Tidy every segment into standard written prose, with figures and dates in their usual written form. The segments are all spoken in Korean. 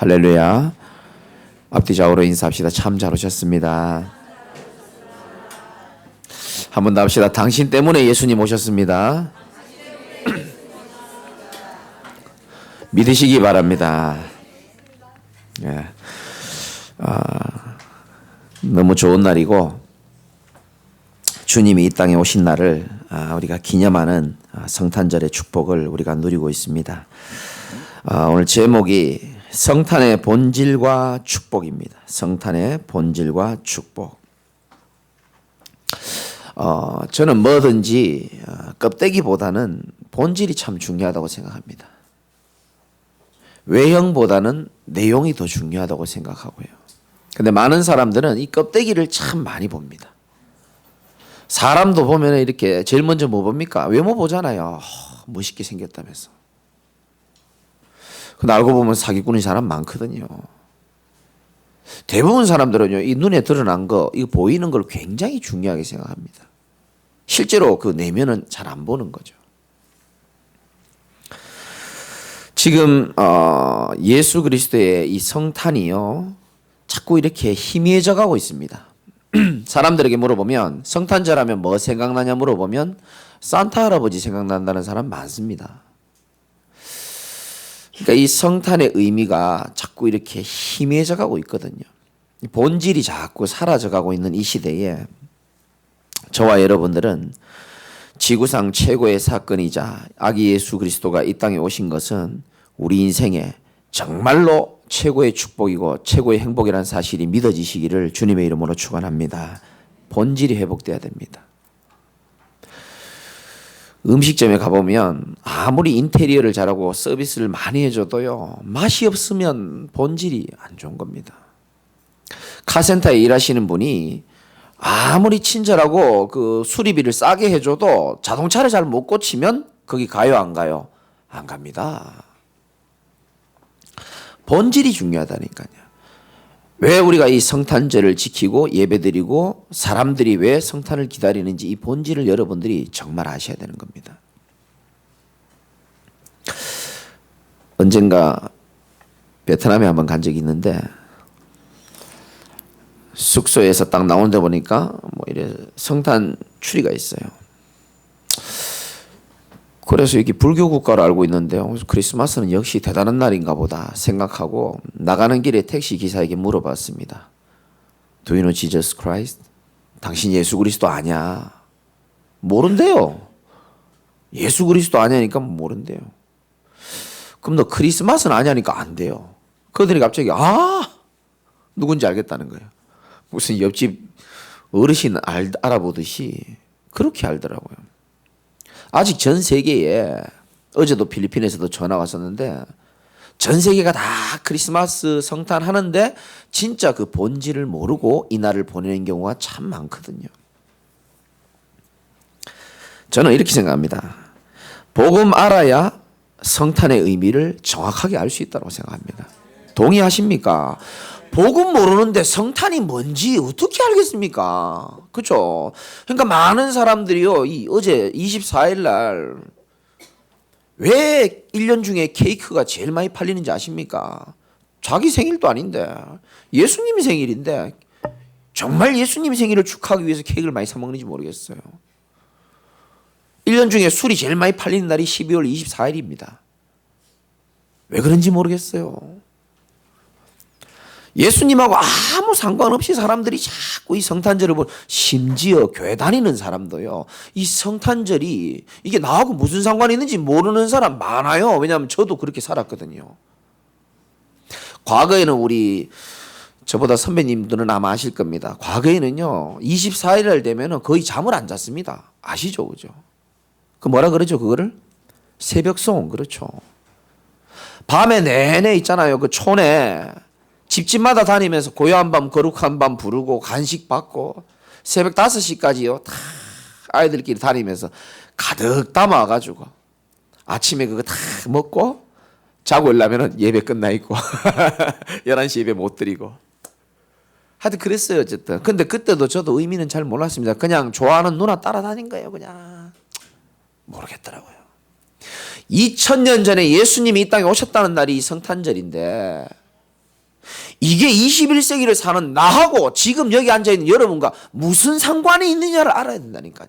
할렐루야. 앞뒤 좌우로 인사합시다. 참 잘 오셨습니다. 한 번 더 합시다. 당신 때문에 예수님 오셨습니다. 믿으시기 바랍니다. 예. 너무 좋은 날이고 주님이 이 땅에 오신 날을 우리가 기념하는 성탄절의 축복을 우리가 누리고 있습니다. 오늘 제목이 성탄의 본질과 축복입니다. 성탄의 본질과 축복. 저는 뭐든지 껍데기보다는 본질이 참 중요하다고 생각합니다. 외형보다는 내용이 더 중요하다고 생각하고요. 근데 많은 사람들은 이 껍데기를 참 많이 봅니다. 사람도 보면 이렇게 제일 먼저 뭐 봅니까? 외모 보잖아요. 멋있게 생겼다면서. 근데 알고 보면 사기꾼인 사람 많거든요. 대부분 사람들은요, 이 눈에 드러난 거, 이거 보이는 걸 굉장히 중요하게 생각합니다. 실제로 그 내면은 잘 안 보는 거죠. 지금 예수 그리스도의 이 성탄이요, 자꾸 이렇게 희미해져 가고 있습니다. 사람들에게 물어보면 성탄절 하면 뭐 생각나냐 물어보면 산타 할아버지 생각난다는 사람 많습니다. 그러니까 이 성탄의 의미가 자꾸 이렇게 희미해져 가고 있거든요. 본질이 자꾸 사라져 가고 있는 이 시대에 저와 여러분들은 지구상 최고의 사건이자 아기 예수 그리스도가 이 땅에 오신 것은 우리 인생에 정말로 최고의 축복이고 최고의 행복이라는 사실이 믿어지시기를 주님의 이름으로 축원합니다. 본질이 회복돼야 됩니다. 음식점에 가보면 아무리 인테리어를 잘하고 서비스를 많이 해줘도요, 맛이 없으면 본질이 안 좋은 겁니다. 카센터에 일하시는 분이 아무리 친절하고 그 수리비를 싸게 해줘도 자동차를 잘 못 고치면 거기 가요, 안 가요? 안 갑니다. 본질이 중요하다니까요. 왜 우리가 이 성탄절을 지키고 예배드리고 사람들이 왜 성탄을 기다리는지 이 본질을 여러분들이 정말 아셔야 되는 겁니다. 언젠가 베트남에 한번 간 적이 있는데 숙소에서 딱 나오는데 보니까 뭐 이래 성탄 추리가 있어요. 그래서 이게 불교 국가로 알고 있는데요. 크리스마스는 역시 대단한 날인가 보다 생각하고 나가는 길에 택시 기사에게 물어봤습니다. Do you know Jesus Christ? 당신 예수 그리스도 아냐? 모른대요. 예수 그리스도 아냐니까 모른대요. 그럼 너 크리스마스는 아냐니까 안 돼요. 그들이 갑자기 누군지 알겠다는 거예요. 무슨 옆집 어르신 알아보듯이 그렇게 알더라고요. 아직 전 세계에 어제도 필리핀에서도 전화 왔었는데 전 세계가 다 크리스마스 성탄 하는데 진짜 그 본질을 모르고 이 날을 보내는 경우가 참 많거든요. 저는 이렇게 생각합니다. 복음 알아야 성탄의 의미를 정확하게 알 수 있다고 생각합니다. 동의하십니까? 복음 모르는데 성탄이 뭔지 어떻게 알겠습니까? 그렇죠? 그러니까 많은 사람들이요, 어제 24일 날 왜 1년 중에 케이크가 제일 많이 팔리는지 아십니까? 자기 생일도 아닌데 예수님이 생일인데 정말 예수님 생일을 축하하기 위해서 케이크를 많이 사 먹는지 모르겠어요. 1년 중에 술이 제일 많이 팔리는 날이 12월 24일입니다. 왜 그런지 모르겠어요. 예수님하고 아무 상관없이 사람들이 자꾸 이 성탄절을 심지어 교회 다니는 사람도요, 이 성탄절이 이게 나하고 무슨 상관이 있는지 모르는 사람 많아요. 왜냐하면 저도 그렇게 살았거든요. 과거에는 저보다 선배님들은 아마 아실 겁니다. 과거에는요 24일 날 되면 거의 잠을 안 잤습니다. 아시죠? 그죠? 그 뭐라 그러죠? 그거를? 새벽송. 그렇죠. 밤에 내내 있잖아요. 그 촌에 집집마다 다니면서 고요한 밤 거룩한 밤 부르고 간식 받고 새벽 5시까지요 다 아이들끼리 다니면서 가득 담아가지고 아침에 그거 다 먹고 자고 일어나면 예배 끝나 있고 11시 예배 못 드리고 하여튼 그랬어요. 어쨌든 근데 그때도 저도 의미는 잘 몰랐습니다. 그냥 좋아하는 누나 따라다닌 거예요. 그냥 모르겠더라고요. 2000년 전에 예수님이 이 땅에 오셨다는 날이 성탄절인데 이게 21세기를 사는 나하고 지금 여기 앉아있는 여러분과 무슨 상관이 있느냐를 알아야 된다니까요.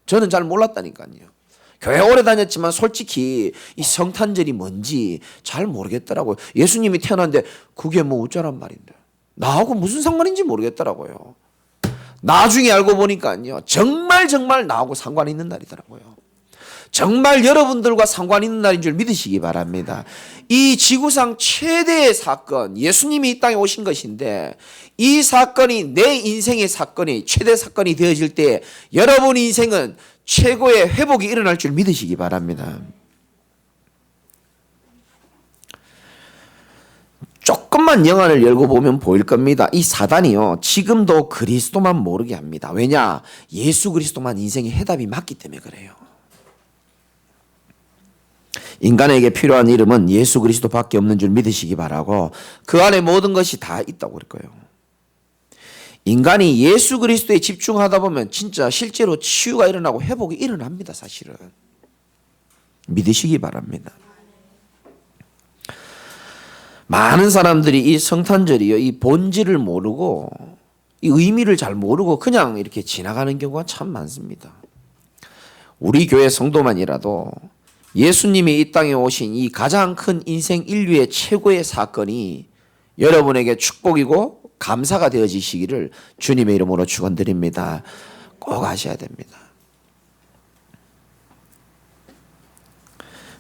저는 잘 몰랐다니까요. 교회 오래 다녔지만 솔직히 이 성탄절이 뭔지 잘 모르겠더라고요. 예수님이 태어났는데 그게 뭐 어쩌란 말인데. 나하고 무슨 상관인지 모르겠더라고요. 나중에 알고 보니까요. 정말 나하고 상관이 있는 날이더라고요. 정말 여러분들과 상관 있는 날인 줄 믿으시기 바랍니다. 이 지구상 최대의 사건, 예수님이 이 땅에 오신 것인데 이 사건이 내 인생의 사건이 최대 사건이 되어질 때 여러분 인생은 최고의 회복이 일어날 줄 믿으시기 바랍니다. 조금만 영안을 열고 보면 보일 겁니다. 이 사단이요, 지금도 그리스도만 모르게 합니다. 왜냐? 예수 그리스도만 인생의 해답이 맞기 때문에 그래요. 인간에게 필요한 이름은 예수 그리스도밖에 없는 줄 믿으시기 바라고 그 안에 모든 것이 다 있다고 그럴 거예요. 인간이 예수 그리스도에 집중하다 보면 진짜 실제로 치유가 일어나고 회복이 일어납니다. 사실은 믿으시기 바랍니다. 많은 사람들이 이 성탄절이요, 이 본질을 모르고 이 의미를 잘 모르고 그냥 이렇게 지나가는 경우가 참 많습니다. 우리 교회 성도만이라도 예수님이 이 땅에 오신 이 가장 큰 인생 인류의 최고의 사건이 여러분에게 축복이고 감사가 되어지시기를 주님의 이름으로 축원드립니다. 꼭 아셔야 됩니다.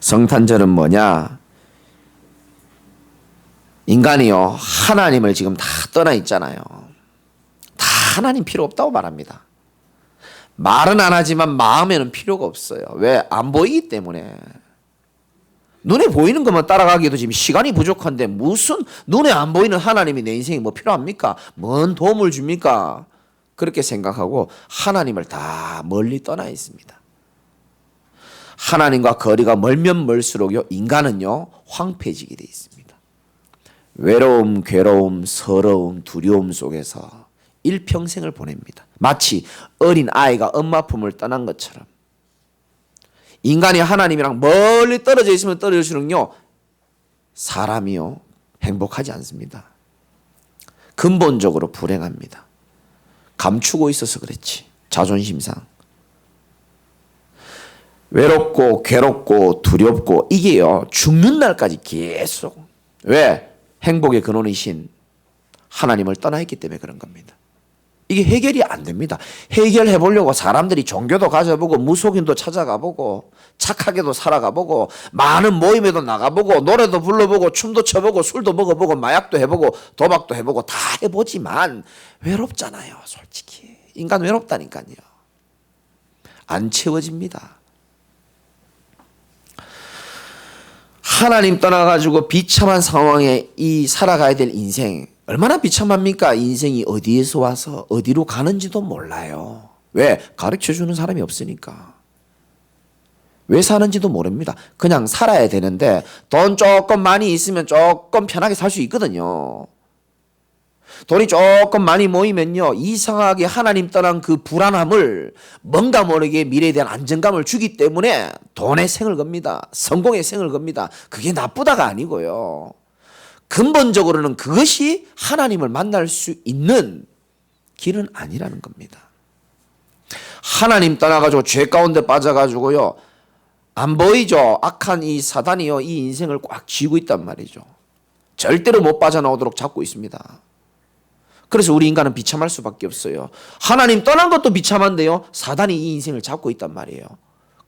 성탄절은 뭐냐? 인간이요, 하나님을 지금 다 떠나 있잖아요. 다 하나님 필요 없다고 말합니다. 말은 안 하지만 마음에는 필요가 없어요. 왜? 안 보이기 때문에. 눈에 보이는 것만 따라가기도 지금 시간이 부족한데 무슨 눈에 안 보이는 하나님이 내 인생에 뭐 필요합니까? 뭔 도움을 줍니까? 그렇게 생각하고 하나님을 다 멀리 떠나 있습니다. 하나님과 거리가 멀면 멀수록요, 인간은요 황폐해지게 돼 있습니다. 외로움, 괴로움, 서러움, 두려움 속에서 일평생을 보냅니다. 마치 어린 아이가 엄마 품을 떠난 것처럼 인간이 하나님이랑 멀리 떨어져 있으면 떨어질수록요 사람이요 행복하지 않습니다. 근본적으로 불행합니다. 감추고 있어서 그렇지. 자존심상 외롭고 괴롭고 두렵고 이게요 죽는 날까지 계속. 왜? 행복의 근원이신 하나님을 떠나 있기 때문에 그런 겁니다. 이게 해결이 안 됩니다. 해결해 보려고 사람들이 종교도 가져보고 무속인도 찾아가보고 착하게도 살아가보고 많은 모임에도 나가보고 노래도 불러보고 춤도 춰보고 술도 먹어보고 마약도 해보고 도박도 해보고 다 해보지만 외롭잖아요. 솔직히 인간 외롭다니까요. 안 채워집니다. 하나님 떠나가지고 비참한 상황에 이 살아가야 될 인생 얼마나 비참합니까? 인생이 어디에서 와서 어디로 가는지도 몰라요. 왜? 가르쳐주는 사람이 없으니까. 왜 사는지도 모릅니다. 그냥 살아야 되는데 돈 조금 많이 있으면 조금 편하게 살 수 있거든요. 돈이 조금 많이 모이면요 이상하게 하나님 떠난 그 불안함을 뭔가 모르게 미래에 대한 안정감을 주기 때문에 돈의 생을 겁니다. 성공의 생을 겁니다. 그게 나쁘다가 아니고요. 근본적으로는 그것이 하나님을 만날 수 있는 길은 아니라는 겁니다. 하나님 떠나가지고 죄 가운데 빠져가지고요 안 보이죠? 악한 이 사단이요 이 인생을 꽉 쥐고 있단 말이죠. 절대로 못 빠져나오도록 잡고 있습니다. 그래서 우리 인간은 비참할 수밖에 없어요. 하나님 떠난 것도 비참한데요 사단이 이 인생을 잡고 있단 말이에요.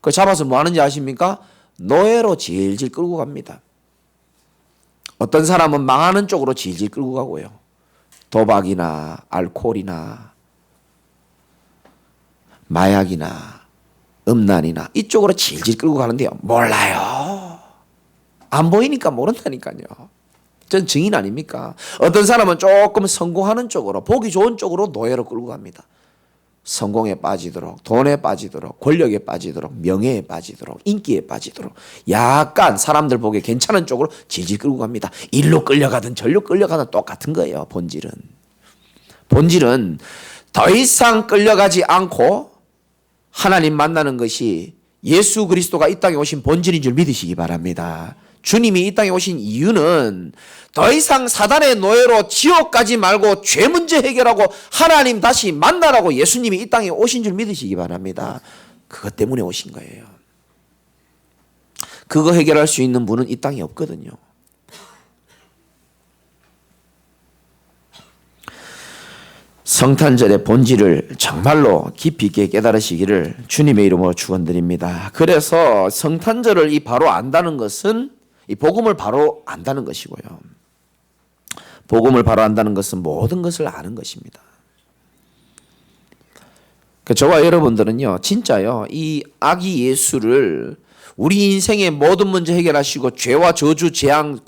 그 잡아서 뭐 하는지 아십니까? 노예로 질질 끌고 갑니다. 어떤 사람은 망하는 쪽으로 질질 끌고 가고요. 도박이나 알코올이나 마약이나 음란이나 이쪽으로 질질 끌고 가는데요. 몰라요. 안 보이니까 모른다니까요. 전 증인 아닙니까? 어떤 사람은 조금 성공하는 쪽으로 보기 좋은 쪽으로 노예로 끌고 갑니다. 성공에 빠지도록 돈에 빠지도록 권력에 빠지도록 명예에 빠지도록 인기에 빠지도록 약간 사람들 보기에 괜찮은 쪽으로 질질 끌고 갑니다. 일로 끌려가든 절로 끌려가든 똑같은 거예요. 본질은 더 이상 끌려가지 않고 하나님 만나는 것이 예수 그리스도가 이 땅에 오신 본질인 줄 믿으시기 바랍니다. 주님이 이 땅에 오신 이유는 더 이상 사단의 노예로 지옥 가지 말고 죄 문제 해결하고 하나님 다시 만나라고 예수님이 이 땅에 오신 줄 믿으시기 바랍니다. 그것 때문에 오신 거예요. 그거 해결할 수 있는 분은 이 땅에 없거든요. 성탄절의 본질을 정말로 깊이 있게 깨달으시기를 주님의 이름으로 축원드립니다. 그래서 성탄절을 바로 안다는 것은 이 복음을 바로 안다는 것이고요. 복음을 바로 안다는 것은 모든 것을 아는 것입니다. 저와 여러분들은요, 진짜요, 이 아기 예수를 우리 인생의 모든 문제 해결하시고 죄와 저주, 재앙,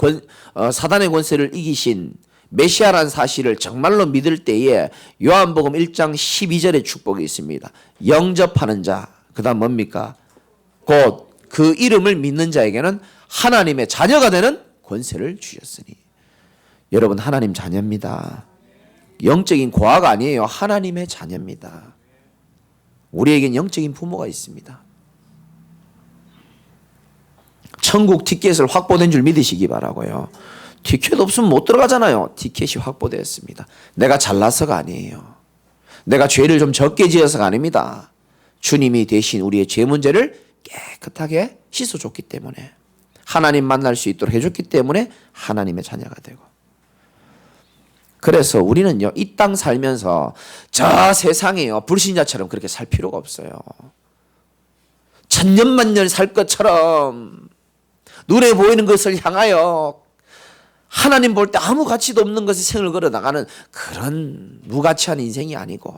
사단의 권세를 이기신 메시아라는 사실을 정말로 믿을 때에 요한복음 1장 12절의 축복이 있습니다. 영접하는 자, 그 다음 뭡니까? 곧 그 이름을 믿는 자에게는 하나님의 자녀가 되는 권세를 주셨으니. 여러분, 하나님 자녀입니다. 영적인 고아가 아니에요. 하나님의 자녀입니다. 우리에겐 영적인 부모가 있습니다. 천국 티켓을 확보된 줄 믿으시기 바라고요. 티켓 없으면 못 들어가잖아요. 티켓이 확보되었습니다. 내가 잘나서가 아니에요. 내가 죄를 좀 적게 지어서가 아닙니다. 주님이 대신 우리의 죄 문제를 깨끗하게 씻어줬기 때문에, 하나님 만날 수 있도록 해줬기 때문에 하나님의 자녀가 되고. 그래서 우리는요, 이 땅 살면서 저 세상에요, 불신자처럼 그렇게 살 필요가 없어요. 천년만년 살 것처럼 눈에 보이는 것을 향하여 하나님 볼 때 아무 가치도 없는 것에 생을 걸어 나가는 그런 무가치한 인생이 아니고,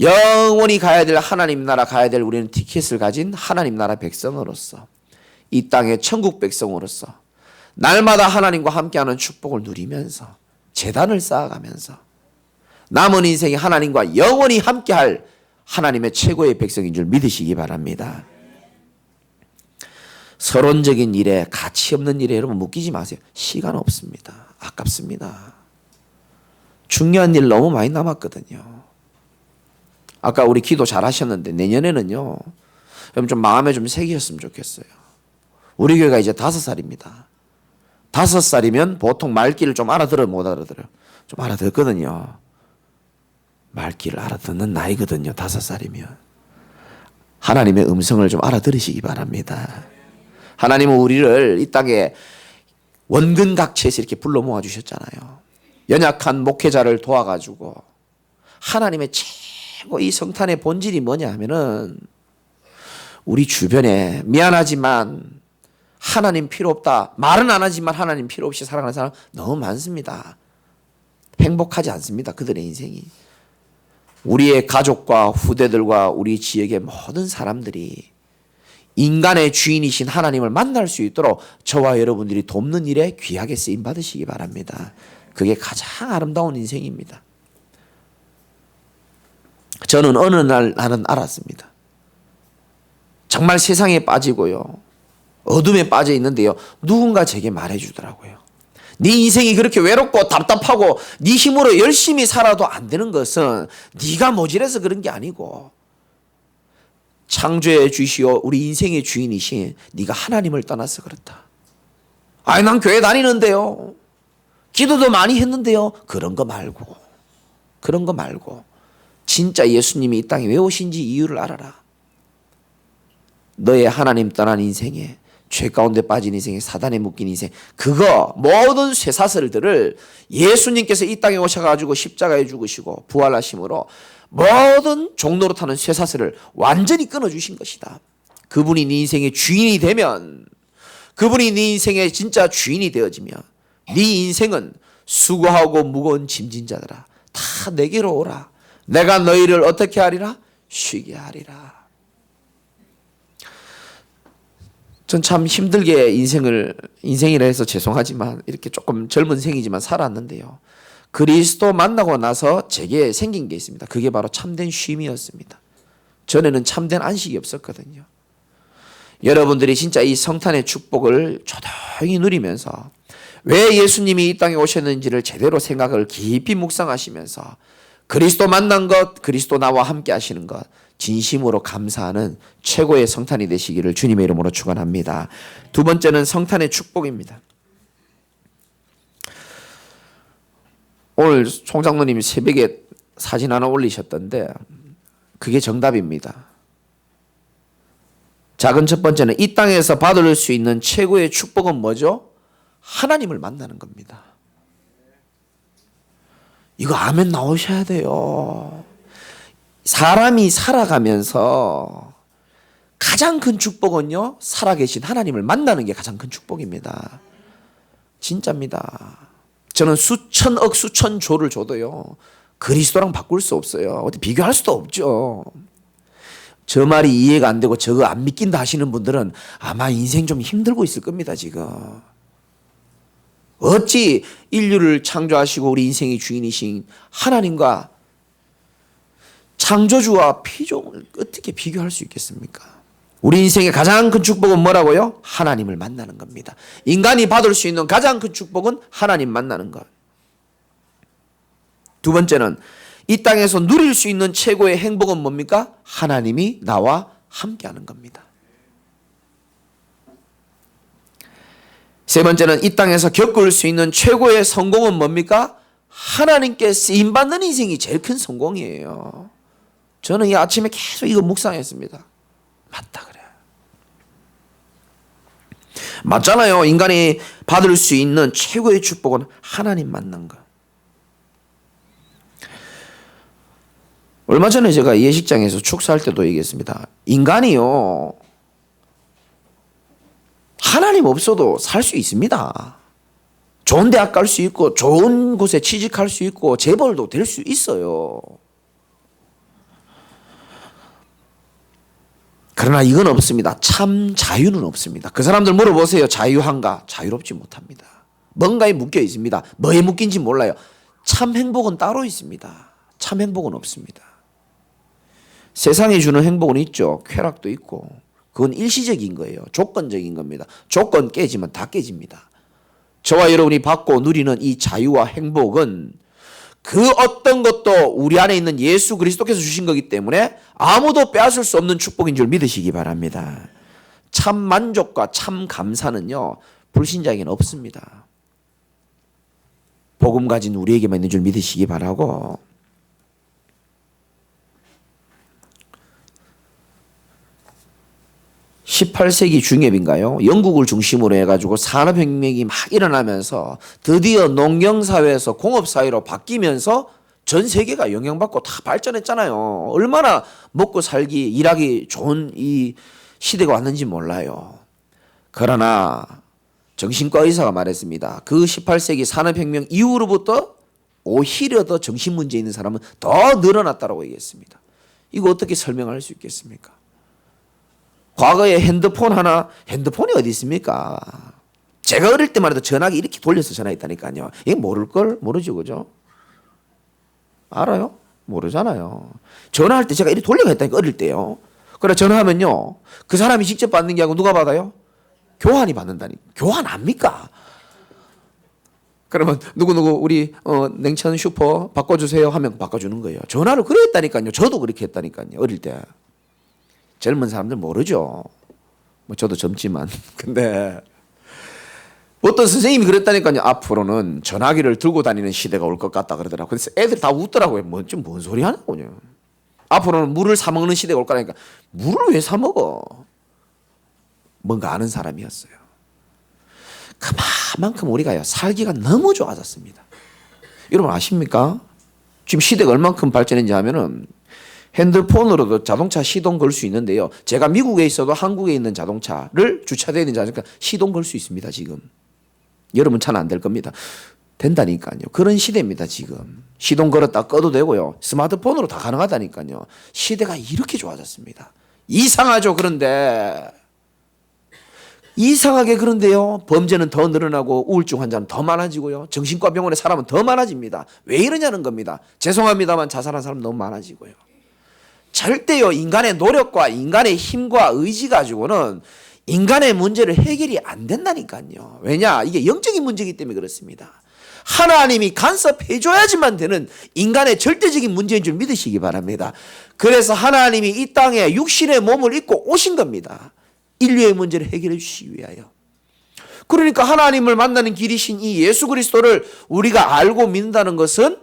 영원히 가야 될 하나님 나라 가야 될 우리는 티켓을 가진 하나님 나라 백성으로서, 이 땅의 천국 백성으로서 날마다 하나님과 함께하는 축복을 누리면서 재단을 쌓아가면서 남은 인생이 하나님과 영원히 함께할 하나님의 최고의 백성인 줄 믿으시기 바랍니다. 서론적인 일에, 가치 없는 일에 여러분 묶이지 마세요. 시간 없습니다. 아깝습니다. 중요한 일 너무 많이 남았거든요. 아까 우리 기도 잘 하셨는데 내년에는요, 여러분 좀 마음에 좀 새기셨으면 좋겠어요. 우리 교회가 이제 5살입니다. 5살이면 보통 말귀를 좀 알아들어요, 못 알아들어요? 좀 알아듣거든요. 말귀를 알아듣는 나이거든요, 5살이면. 하나님의 음성을 좀 알아들으시기 바랍니다. 하나님은 우리를 이 땅에 원근각체에서 이렇게 불러 모아 주셨잖아요. 연약한 목회자를 도와가지고. 하나님의 최고 이 성탄의 본질이 뭐냐 하면은, 우리 주변에 미안하지만 하나님 필요 없다, 말은 안 하지만 하나님 필요 없이 살아가는 사람 너무 많습니다. 행복하지 않습니다, 그들의 인생이. 우리의 가족과 후대들과 우리 지역의 모든 사람들이 인간의 주인이신 하나님을 만날 수 있도록 저와 여러분들이 돕는 일에 귀하게 쓰임 받으시기 바랍니다. 그게 가장 아름다운 인생입니다. 저는 어느 날은 알았습니다. 정말 세상에 빠지고요, 어둠에 빠져 있는데요, 누군가 제게 말해주더라고요. 네 인생이 그렇게 외롭고 답답하고 네 힘으로 열심히 살아도 안 되는 것은 네가 모질해서 그런 게 아니고, 창조해 주시오 우리 인생의 주인이신 네가 하나님을 떠나서 그렇다. 아니, 난 교회 다니는데요, 기도도 많이 했는데요. 그런 거 말고 진짜 예수님이 이 땅에 왜 오신지 이유를 알아라. 너의 하나님 떠난 인생에, 죄 가운데 빠진 인생에, 사단에 묶인 인생, 그거 모든 쇠사슬들을 예수님께서 이 땅에 오셔가지고 십자가에 죽으시고 부활하심으로 모든 종로로 타는 쇠사슬을 완전히 끊어주신 것이다. 그분이 네 인생의 주인이 되면, 그분이 네 인생의 진짜 주인이 되어지면 네 인생은 수고하고 무거운 짐진 자들아 다 내게로 오라. 내가 너희를 어떻게 하리라? 쉬게 하리라. 전 참 힘들게 인생이라 해서 죄송하지만 이렇게 조금 젊은 생이지만 살았는데요, 그리스도 만나고 나서 제게 생긴 게 있습니다. 그게 바로 참된 쉼이었습니다. 전에는 참된 안식이 없었거든요. 여러분들이 진짜 이 성탄의 축복을 조용히 누리면서 왜 예수님이 이 땅에 오셨는지를 제대로 생각을 깊이 묵상하시면서 그리스도 만난 것, 그리스도 나와 함께 하시는 것, 진심으로 감사하는 최고의 성탄이 되시기를 주님의 이름으로 축원합니다. 두 번째는 성탄의 축복입니다. 오늘 총장로님이 새벽에 사진 하나 올리셨던데 그게 정답입니다. 작은 첫 번째는 이 땅에서 받을 수 있는 최고의 축복은 뭐죠? 하나님을 만나는 겁니다. 이거 아멘 나오셔야 돼요. 사람이 살아가면서 가장 큰 축복은요, 살아계신 하나님을 만나는 게 가장 큰 축복입니다. 진짜입니다. 저는 수천억 수천조를 줘도요 그리스도랑 바꿀 수 없어요. 어디 비교할 수도 없죠. 저 말이 이해가 안 되고 저거 안 믿긴다 하시는 분들은 아마 인생 좀 힘들고 있을 겁니다. 지금 어찌 인류를 창조하시고 우리 인생의 주인이신 하나님과 창조주와 피조물을 어떻게 비교할 수 있겠습니까? 우리 인생의 가장 큰 축복은 뭐라고요? 하나님을 만나는 겁니다. 인간이 받을 수 있는 가장 큰 축복은 하나님 만나는 것. 두 번째는 이 땅에서 누릴 수 있는 최고의 행복은 뭡니까? 하나님이 나와 함께하는 겁니다. 세 번째는 이 땅에서 겪을 수 있는 최고의 성공은 뭡니까? 하나님께 쓰임받는 인생이 제일 큰 성공이에요. 저는 이 아침에 계속 이거 묵상했습니다. 맞다 그래. 맞잖아요. 인간이 받을 수 있는 최고의 축복은 하나님 만난 것. 얼마 전에 제가 예식장에서 축사할 때도 얘기했습니다. 인간이요 하나님 없어도 살 수 있습니다. 좋은 대학 갈 수 있고 좋은 곳에 취직할 수 있고 재벌도 될 수 있어요. 그러나 이건 없습니다. 참 자유는 없습니다. 그 사람들 물어보세요. 자유한가? 자유롭지 못합니다. 뭔가에 묶여 있습니다. 뭐에 묶인지 몰라요. 참 행복은 따로 있습니다. 참 행복은 없습니다. 세상이 주는 행복은 있죠. 쾌락도 있고. 그건 일시적인 거예요. 조건적인 겁니다. 조건 깨지면 다 깨집니다. 저와 여러분이 받고 누리는 이 자유와 행복은 그 어떤 것도 우리 안에 있는 예수 그리스도께서 주신 거기 때문에 아무도 빼앗을 수 없는 축복인 줄 믿으시기 바랍니다. 참 만족과 참 감사는요 불신자에게는 없습니다. 복음 가진 우리에게만 있는 줄 믿으시기 바라고, 18세기 중엽인가요? 영국을 중심으로 해가지고 산업혁명이 막 일어나면서 드디어 농경사회에서 공업사회로 바뀌면서 전 세계가 영향받고 다 발전했잖아요. 얼마나 먹고 살기, 일하기 좋은 이 시대가 왔는지 몰라요. 그러나 정신과 의사가 말했습니다. 그 18세기 산업혁명 이후로부터 오히려 더 정신문제 있는 사람은 더 늘어났다고 얘기했습니다. 이거 어떻게 설명할 수 있겠습니까? 과거에 핸드폰이 어디 있습니까? 제가 어릴 때만 해도 전화기 이렇게 돌려서 전화했다니까요. 이게 모르죠, 그죠? 알아요? 모르잖아요. 전화할 때 제가 이렇게 돌려서 했다니까, 어릴 때요. 그래, 전화하면요, 그 사람이 직접 받는 게 아니고 누가 받아요? 교환이 받는다니까. 교환합니까? 그러면 누구누구 우리 냉천 슈퍼 바꿔주세요 하면 바꿔주는 거예요. 전화를 그래 했다니까요. 저도 그렇게 했다니까요, 어릴 때. 젊은 사람들 모르죠. 뭐 저도 젊지만. 근데 어떤 선생님이 그랬다니까요. 앞으로는 전화기를 들고 다니는 시대가 올 것 같다 그러더라고요. 그래서 애들 다 웃더라고요. 뭔 소리 하냐고요. 앞으로는 물을 사 먹는 시대가 올 거라니까. 물을 왜 사 먹어? 뭔가 아는 사람이었어요. 그만큼 우리가요 살기가 너무 좋아졌습니다. 여러분 아십니까? 지금 시대가 얼만큼 발전했는지 하면은 핸드폰으로도 자동차 시동 걸 수 있는데요. 제가 미국에 있어도 한국에 있는 자동차를 주차되어 있는 자동차 시동 걸 수 있습니다. 지금. 여러분 차는 안 될 겁니다. 된다니까요. 그런 시대입니다. 지금. 시동 걸었다 꺼도 되고요. 스마트폰으로 다 가능하다니까요. 시대가 이렇게 좋아졌습니다. 이상하죠. 그런데 이상하게 그런데요. 범죄는 더 늘어나고 우울증 환자는 더 많아지고요. 정신과 병원에 사람은 더 많아집니다. 왜 이러냐는 겁니다. 죄송합니다만 자살한 사람 너무 많아지고요. 절대요 인간의 노력과 인간의 힘과 의지 가지고는 인간의 문제를 해결이 안 된다니까요. 왜냐? 이게 영적인 문제이기 때문에 그렇습니다. 하나님이 간섭해줘야지만 되는 인간의 절대적인 문제인 줄 믿으시기 바랍니다. 그래서 하나님이 이 땅에 육신의 몸을 입고 오신 겁니다. 인류의 문제를 해결해 주시기 위하여. 그러니까 하나님을 만나는 길이신 이 예수 그리스도를 우리가 알고 믿는다는 것은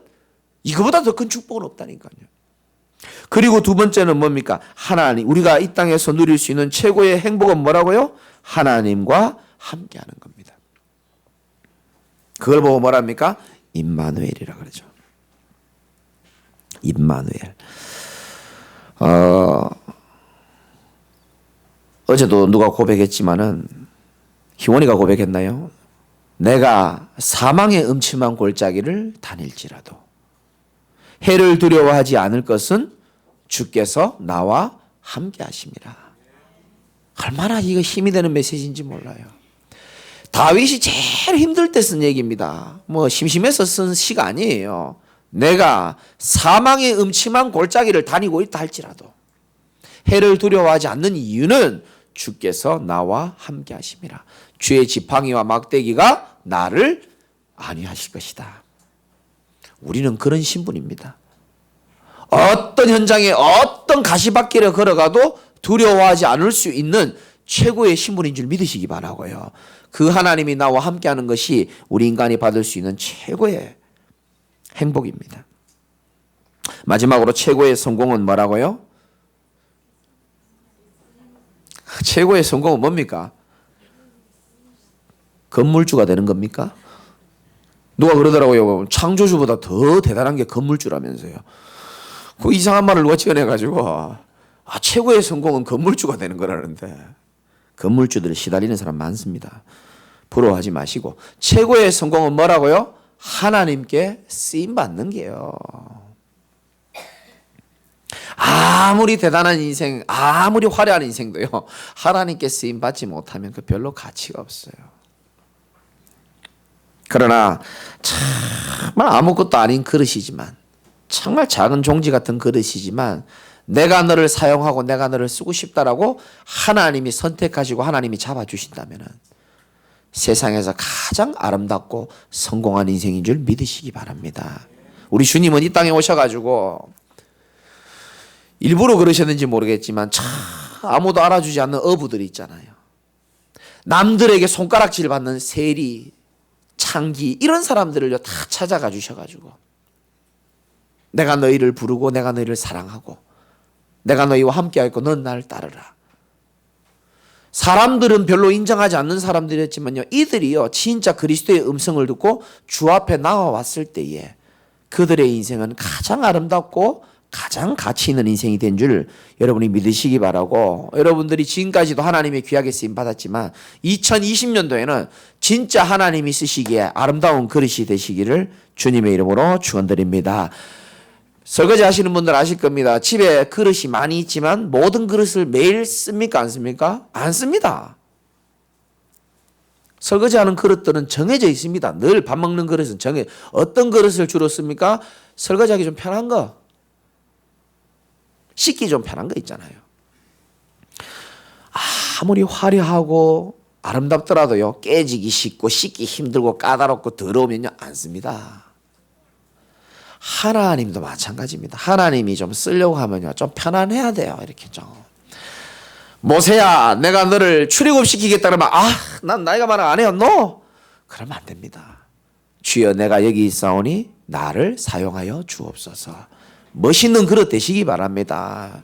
이거보다 더 큰 축복은 없다니까요. 그리고 두 번째는 뭡니까? 하나님, 우리가 이 땅에서 누릴 수 있는 최고의 행복은 뭐라고요? 하나님과 함께하는 겁니다. 그걸 보고 뭐랍니까? 임마누엘이라 그러죠. 임마누엘. 어제도 누가 고백했지만은 희원이가 고백했나요? 내가 사망의 음침한 골짜기를 다닐지라도 해를 두려워하지 않을 것은 주께서 나와 함께 하심이라. 얼마나 이거 힘이 되는 메시지인지 몰라요. 다윗이 제일 힘들 때 쓴 얘기입니다. 뭐 심심해서 쓴 시가 아니에요. 내가 사망의 음침한 골짜기를 다니고 있다 할지라도 해를 두려워하지 않는 이유는 주께서 나와 함께 하심이라. 주의 지팡이와 막대기가 나를 안위하실 것이다. 우리는 그런 신분입니다. 어떤 현장에 어떤 가시밭길을 걸어가도 두려워하지 않을 수 있는 최고의 신분인 줄 믿으시기 바라고요. 그 하나님이 나와 함께하는 것이 우리 인간이 받을 수 있는 최고의 행복입니다. 마지막으로 최고의 성공은 뭐라고요? 최고의 성공은 뭡니까? 건물주가 되는 겁니까? 누가 그러더라고요. 창조주보다 더 대단한 게 건물주라면서요. 그 이상한 말을 누가 지어내가지고 최고의 성공은 건물주가 되는 거라는데 건물주들 시달리는 사람 많습니다. 부러워하지 마시고 최고의 성공은 뭐라고요? 하나님께 쓰임받는 게요. 아무리 대단한 인생, 아무리 화려한 인생도요, 하나님께 쓰임받지 못하면 그 별로 가치가 없어요. 그러나 정말 아무것도 아닌 그릇이지만, 정말 작은 종지 같은 그릇이지만 내가 너를 사용하고 내가 너를 쓰고 싶다라고 하나님이 선택하시고 하나님이 잡아주신다면 세상에서 가장 아름답고 성공한 인생인 줄 믿으시기 바랍니다. 우리 주님은 이 땅에 오셔가지고 일부러 그러셨는지 모르겠지만 참 아무도 알아주지 않는 어부들이 있잖아요. 남들에게 손가락질 받는 세리, 창기 이런 사람들을 다 찾아가 주셔가지고 내가 너희를 부르고 내가 너희를 사랑하고 내가 너희와 함께하겠고 넌 나를 따르라. 사람들은 별로 인정하지 않는 사람들이었지만요, 이들이요 진짜 그리스도의 음성을 듣고 주 앞에 나와왔을 때에 그들의 인생은 가장 아름답고 가장 가치 있는 인생이 된 줄 여러분이 믿으시기 바라고, 여러분들이 지금까지도 하나님의 귀하게 쓰임 받았지만 2020년도에는 진짜 하나님이 쓰시기에 아름다운 그릇이 되시기를 주님의 이름으로 축원드립니다. 설거지 하시는 분들 아실 겁니다. 집에 그릇이 많이 있지만 모든 그릇을 매일 씁니까? 안 씁니까? 안 씁니다. 설거지하는 그릇들은 정해져 있습니다. 늘 밥 먹는 그릇은 어떤 그릇을 주로 씁니까? 설거지하기 좀 편한 거, 씻기 좀 편한 거 있잖아요. 아무리 화려하고 아름답더라도요, 깨지기 쉽고 씻기 힘들고 까다롭고 더러우면요 안 씁니다. 하나님도 마찬가지입니다. 하나님이 좀 쓰려고 하면요 좀 편안해야 돼요. 이렇게 좀. 모세야, 내가 너를 출애굽시키겠다 그러면 난 나이가 많아 안 해요. 너 그러면 안 됩니다. 주여, 내가 여기 있사오니 나를 사용하여 주옵소서. 멋있는 그릇 되시기 바랍니다.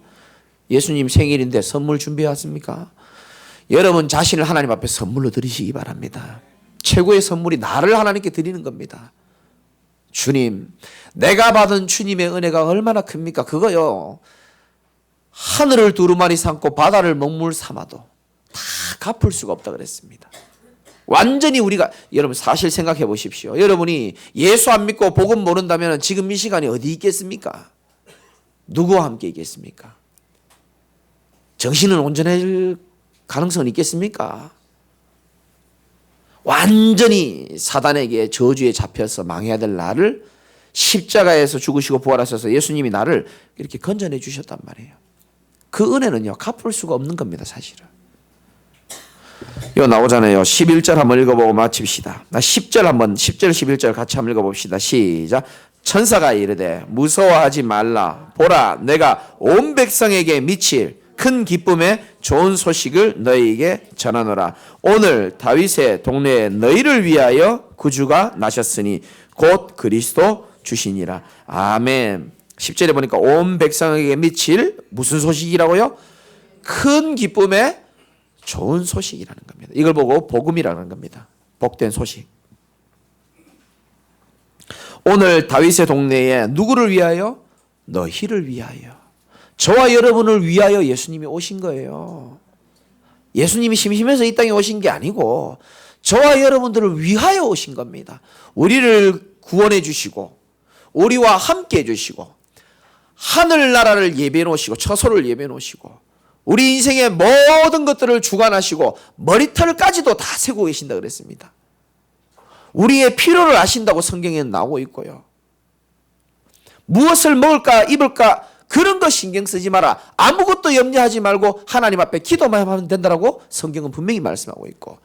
예수님 생일인데 선물 준비해 왔습니까? 여러분 자신을 하나님 앞에 선물로 드리시기 바랍니다. 최고의 선물이 나를 하나님께 드리는 겁니다. 주님, 내가 받은 주님의 은혜가 얼마나 큽니까? 그거요, 하늘을 두루마리 삼고 바다를 먹물 삼아도 다 갚을 수가 없다 그랬습니다. 완전히 우리가, 여러분 사실 생각해 보십시오. 여러분이 예수 안 믿고 복음 모른다면 지금 이 시간에 어디 있겠습니까? 누구와 함께 있겠습니까? 정신은 온전할 가능성은 있겠습니까? 완전히 사단에게 저주에 잡혀서 망해야 될 나를 십자가에서 죽으시고 부활하셔서 예수님이 나를 이렇게 건져내 주셨단 말이에요. 그 은혜는요 갚을 수가 없는 겁니다. 사실은 이거 나오잖아요. 11절 한번 읽어보고 마칩시다. 10절 11절 같이 한번 읽어봅시다. 시작. 천사가 이르되 무서워하지 말라. 보라, 내가 온 백성에게 미칠 큰 기쁨의 좋은 소식을 너희에게 전하노라. 오늘 다윗의 동네에 너희를 위하여 구주가 나셨으니 곧 그리스도 주시니라. 아멘. 10절에 보니까 온 백성에게 미칠 무슨 소식이라고요? 큰 기쁨의 좋은 소식이라는 겁니다. 이걸 보고 복음이라는 겁니다. 복된 소식. 오늘 다윗의 동네에 누구를 위하여? 너희를 위하여. 저와 여러분을 위하여 예수님이 오신 거예요. 예수님이 심심해서 이 땅에 오신 게 아니고 저와 여러분들을 위하여 오신 겁니다. 우리를 구원해 주시고 우리와 함께 해 주시고 하늘나라를 예비해 놓으시고 처소를 예비해 놓으시고 우리 인생의 모든 것들을 주관하시고 머리털까지도 다 세고 계신다 그랬습니다. 우리의 필요를 아신다고 성경에 나오고 있고요. 무엇을 먹을까 입을까 그런 거 신경 쓰지 마라. 아무것도 염려하지 말고 하나님 앞에 기도만 하면 된다라고 성경은 분명히 말씀하고 있고.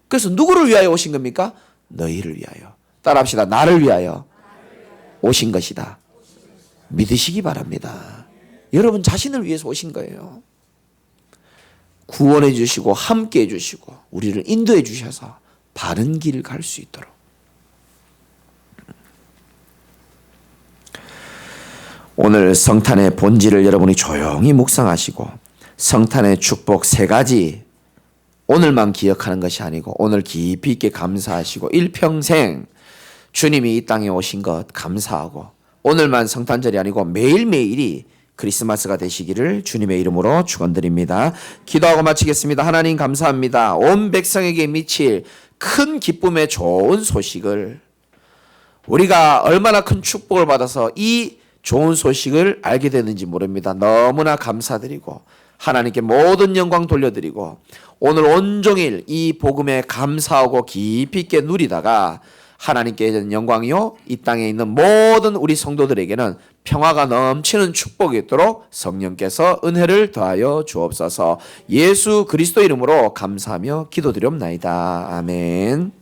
그래서 누구를 위하여 오신 겁니까? 너희를 위하여. 따라합시다. 나를 위하여 오신 것이다. 믿으시기 바랍니다. 여러분 자신을 위해서 오신 거예요. 구원해 주시고 함께 해 주시고 우리를 인도해 주셔서 바른 길을 갈 수 있도록. 오늘 성탄의 본질을 여러분이 조용히 묵상하시고 성탄의 축복 3가지 오늘만 기억하는 것이 아니고 오늘 깊이 있게 감사하시고 일평생 주님이 이 땅에 오신 것 감사하고 오늘만 성탄절이 아니고 매일매일이 크리스마스가 되시기를 주님의 이름으로 축원드립니다. 기도하고 마치겠습니다. 하나님 감사합니다. 온 백성에게 미칠 큰 기쁨의 좋은 소식을 우리가 얼마나 큰 축복을 받아서 이 좋은 소식을 알게 되는지 모릅니다. 너무나 감사드리고 하나님께 모든 영광 돌려드리고 오늘 온종일 이 복음에 감사하고 깊이 있게 누리다가 하나님께 영광이요 이 땅에 있는 모든 우리 성도들에게는 평화가 넘치는 축복이 있도록 성령께서 은혜를 더하여 주옵소서. 예수 그리스도 이름으로 감사하며 기도드리옵나이다. 아멘.